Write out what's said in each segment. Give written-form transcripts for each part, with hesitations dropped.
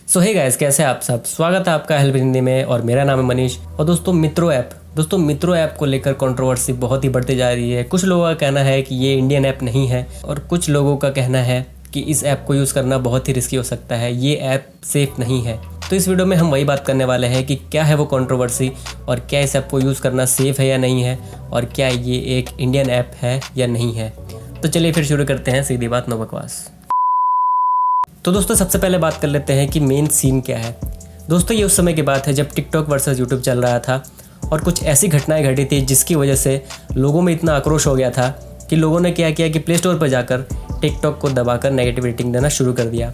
Hey guys, कैसे हैं आप सब। स्वागत है आपका हेल्प हिंदी में और मेरा नाम है मनीष। और दोस्तों मित्रो ऐप को लेकर कंट्रोवर्सी बहुत ही बढ़ती जा रही है। कुछ लोगों का कहना है कि ये इंडियन ऐप नहीं है और कुछ लोगों का कहना है कि इस ऐप को यूज़ करना बहुत ही रिस्की हो सकता है, ये ऐप सेफ़ नहीं है। तो इस वीडियो में हम वही बात करने वाले हैं कि क्या है वो कंट्रोवर्सी और क्या इस ऐप को यूज़ करना सेफ़ है या नहीं है और क्या ये एक इंडियन ऐप है या नहीं है। तो चलिए फिर शुरू करते हैं, सीधी बात नो बकवास। तो दोस्तों सबसे पहले बात कर लेते हैं कि मेन सीन क्या है। दोस्तों ये उस समय की बात है जब टिकटॉक वर्सेस यूट्यूब चल रहा था और कुछ ऐसी घटनाएं घटी थी जिसकी वजह से लोगों में इतना आक्रोश हो गया था कि लोगों ने क्या किया कि प्ले स्टोर पर जाकर टिकटॉक को दबाकर नेगेटिव रेटिंग देना शुरू कर दिया।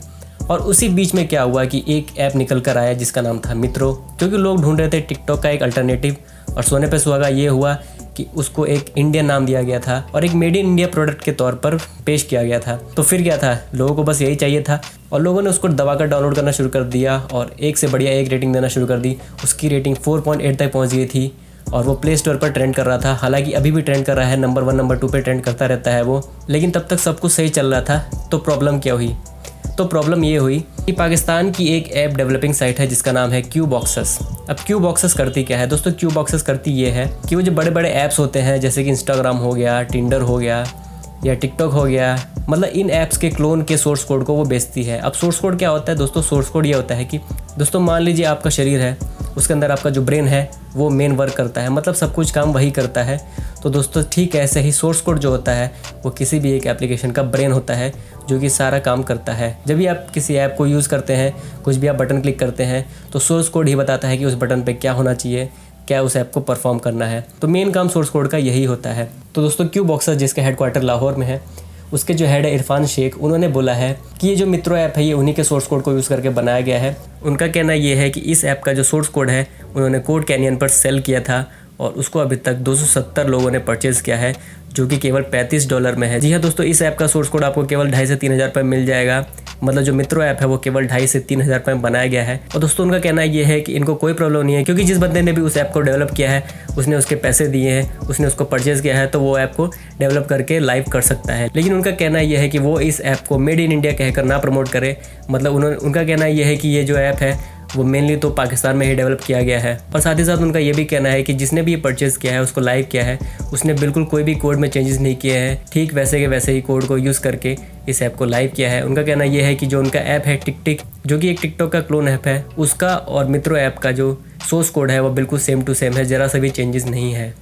और उसी बीच में क्या हुआ कि एक ऐप निकल कर आया जिसका नाम था मित्रो, क्योंकि लोग ढूंढ रहे थे टिकटॉक का एक अल्टरनेटिव। और सोने पे सुहागा ये हुआ कि उसको एक इंडियन नाम दिया गया था और एक मेड इन इंडिया प्रोडक्ट के तौर पर पेश किया गया था। तो फिर क्या था, लोगों को बस यही चाहिए था और लोगों ने उसको दबाकर डाउनलोड करना शुरू कर दिया और एक से बढ़िया एक रेटिंग देना शुरू कर दी। उसकी रेटिंग 4.8 तक पहुंच गई थी और वो प्ले स्टोर पर ट्रेंड कर रहा था। हालांकि अभी भी ट्रेंड कर रहा है, नंबर 1 नंबर 2 पे ट्रेंड करता रहता है वो, लेकिन तब तक सब कुछ सही चल रहा था। तो प्रॉब्लम क्या हुई? तो प्रॉब्लम ये हुई कि पाकिस्तान की एक ऐप डेवलपिंग साइट है जिसका नाम है क्यू बॉक्सेस। अब क्यू बॉक्सेस करती क्या है दोस्तों? क्यू बॉक्सेस करती ये है कि वो जो बड़े बड़े ऐप्स होते हैं जैसे कि इंस्टाग्राम हो गया, टिंडर हो गया या टिकटॉक हो गया, मतलब इन ऐप्स के क्लोन के सोर्स कोड को वो बेचती है। अब सोर्स कोड क्या होता है दोस्तों? सोर्स कोड ये होता है कि दोस्तों मान लीजिए आपका शरीर है, उसके अंदर आपका जो ब्रेन है वो मेन वर्क करता है, मतलब सब कुछ काम वही करता है। तो दोस्तों ठीक ऐसे ही सोर्स कोड जो होता है वो किसी भी एक एप्लीकेशन का ब्रेन होता है जो कि सारा काम करता है। जब भी आप किसी ऐप को यूज़ करते हैं, कुछ भी आप बटन क्लिक करते हैं तो सोर्स कोड ही बताता है कि उस बटन पे क्या होना चाहिए, क्या उस ऐप को परफॉर्म करना है। तो मेन काम सोर्स कोड का यही होता है। तो दोस्तों क्यू बॉक्सेस जिसका हेडक्वार्टर लाहौर में है, उसके जो हेड है इरफान शेख, उन्होंने बोला है कि ये जो मित्रो ऐप है ये उन्हीं के सोर्स कोड को यूज़ करके बनाया गया है। उनका कहना ये है कि इस ऐप का जो सोर्स कोड है उन्होंने कोड कैनियन पर सेल किया था और उसको अभी तक 270 लोगों ने परचेज़ किया है, जो कि केवल $35 में है। जी हाँ दोस्तों, इस ऐप का सोर्स कोड आपको केवल 2,500 से 3,000 रुपये मिल जाएगा। मतलब जो मित्रो ऐप है वो केवल 2,500 से 3,000 रुपये में बनाया गया है। और दोस्तों उनका कहना ये है कि इनको कोई प्रॉब्लम नहीं है, क्योंकि जिस बंदे ने भी उस ऐप को डेवलप किया है उसने उसके पैसे दिए हैं, उसने उसको परचेज़ किया है, तो वो ऐप को डेवलप करके लाइव कर सकता है। लेकिन उनका कहना यह है कि वो इस ऐप को मेड इन इंडिया कहकर ना प्रमोट करे। मतलब उनका कहना यह है कि ये जो ऐप है वो मेनली तो पाकिस्तान में ही डेवलप किया गया है। और साथ ही साथ उनका ये भी कहना है कि जिसने भी ये परचेज़ किया है, उसको लाइव किया है, उसने बिल्कुल कोई भी कोड में चेंजेस नहीं किए हैं, ठीक वैसे के वैसे ही कोड को यूज़ करके इस ऐप को लाइव किया है। उनका कहना यह है कि जो उनका ऐप है टिक, जो कि एक टिकटॉक का क्लोन ऐप है, उसका और मित्रो ऐप का जो सोर्स कोड है वो बिल्कुल सेम टू सेम है, ज़रा सा भी चेंजेस नहीं है।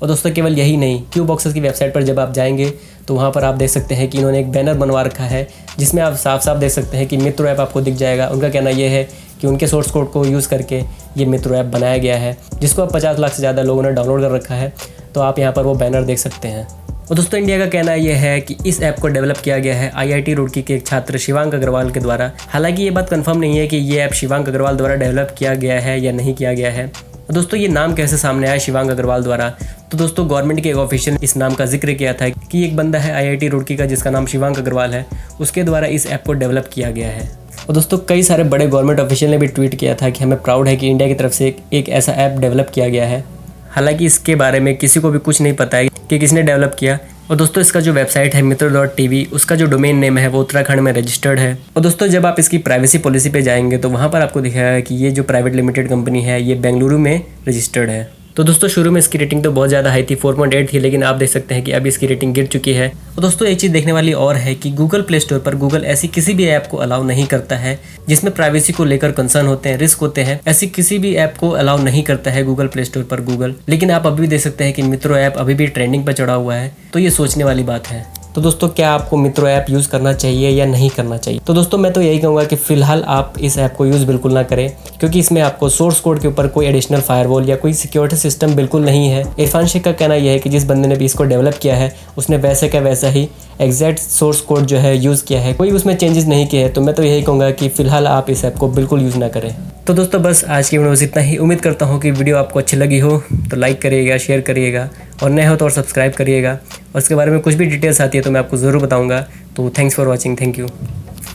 और दोस्तों केवल यही नहीं, क्यू बॉक्सेस की वेबसाइट पर जब आप जाएंगे तो वहाँ पर आप देख सकते हैं कि इन्होंने एक बैनर बनवा रखा है जिसमें आप साफ साफ देख सकते हैं कि मित्रो ऐप आपको दिख जाएगा। उनका कहना यह है कि उनके सोर्स कोड को यूज़ करके ये मित्रो ऐप बनाया गया है, जिसको अब 50 लाख से ज़्यादा लोगों ने डाउनलोड कर रखा है। तो आप यहाँ पर वो बैनर देख सकते हैं। और दोस्तों इंडिया का कहना यह है कि इस ऐप को डेवलप किया गया है IIT रुड़की के एक छात्र शिवांक अग्रवाल के द्वारा। हालांकि ये बात कंफर्म नहीं है कि ये ऐप शिवांक अग्रवाल द्वारा डेवलप किया गया है या नहीं किया गया है। और दोस्तों ये नाम कैसे सामने आया शिवांक अग्रवाल द्वारा? तो दोस्तों गवर्नमेंट के एक ऑफिशियल इस नाम का जिक्र किया था कि एक बंदा है IIT रुड़की का जिसका नाम शिवांक अग्रवाल है, उसके द्वारा इस ऐप को डेवलप किया गया है। और दोस्तों कई सारे बड़े गवर्नमेंट ऑफिशियल ने भी ट्वीट किया था कि हमें प्राउड है कि इंडिया की तरफ से एक ऐसा ऐप डेवलप किया गया है। हालांकि इसके बारे में किसी को भी कुछ नहीं पता है कि किसने डेवलप किया। और दोस्तों इसका जो वेबसाइट है मित्रो.tv, उसका जो डोमेन नेम है वो उत्तराखंड में रजिस्टर्ड है। और दोस्तों जब आप इसकी प्राइवेसी पॉलिसी पे जाएंगे तो वहाँ पर आपको दिखाएगा कि ये जो प्राइवेट लिमिटेड कंपनी है ये बेंगलुरु में रजिस्टर्ड है। तो दोस्तों शुरू में इसकी रेटिंग तो बहुत ज़्यादा हाई थी, 4.8 थी, लेकिन आप देख सकते हैं कि अभी इसकी रेटिंग गिर चुकी है। और दोस्तों एक चीज़ देखने वाली और है कि गूगल प्ले स्टोर पर गूगल ऐसी किसी भी ऐप को अलाउ नहीं करता है जिसमें प्राइवेसी को लेकर कंसर्न होते हैं, रिस्क होते हैं। ऐसी किसी भी ऐप को अलाउ नहीं करता है गूगल प्ले स्टोर पर गूगल। लेकिन आप अभी भी देख सकते हैं कि मित्रो ऐप अभी भी ट्रेंडिंग पर चढ़ा हुआ है। तो ये सोचने वाली बात है। तो दोस्तों क्या आपको मित्रो ऐप यूज़ करना चाहिए या नहीं करना चाहिए? तो दोस्तों मैं तो यही कहूँगा कि फ़िलहाल आप इस ऐप को यूज़ बिल्कुल ना करें, क्योंकि इसमें आपको सोर्स कोड के ऊपर कोई एडिशनल फायरवॉल या कोई सिक्योरिटी सिस्टम बिल्कुल नहीं है। इरफान शेख का कहना यह है कि जिस बंदे ने भी इसको डेवलप किया है उसने वैसे का वैसा ही एग्जैक्ट सोर्स कोड जो है यूज़ किया है, कोई उसमें चेंजेस नहीं किए हैं। तो मैं तो यही कहूँगा कि फ़िलहाल आप इस ऐप को बिल्कुल यूज़ ना करें। तो दोस्तों बस आज की वीडियो में इतना ही। उम्मीद करता हूँ कि वीडियो आपको अच्छी लगी हो तो लाइक करिएगा, शेयर करिएगा और नए हो तो और सब्सक्राइब करिएगा। और इसके बारे में कुछ भी डिटेल्स आती है तो मैं आपको ज़रूर बताऊँगा। तो thanks for watching, thank you.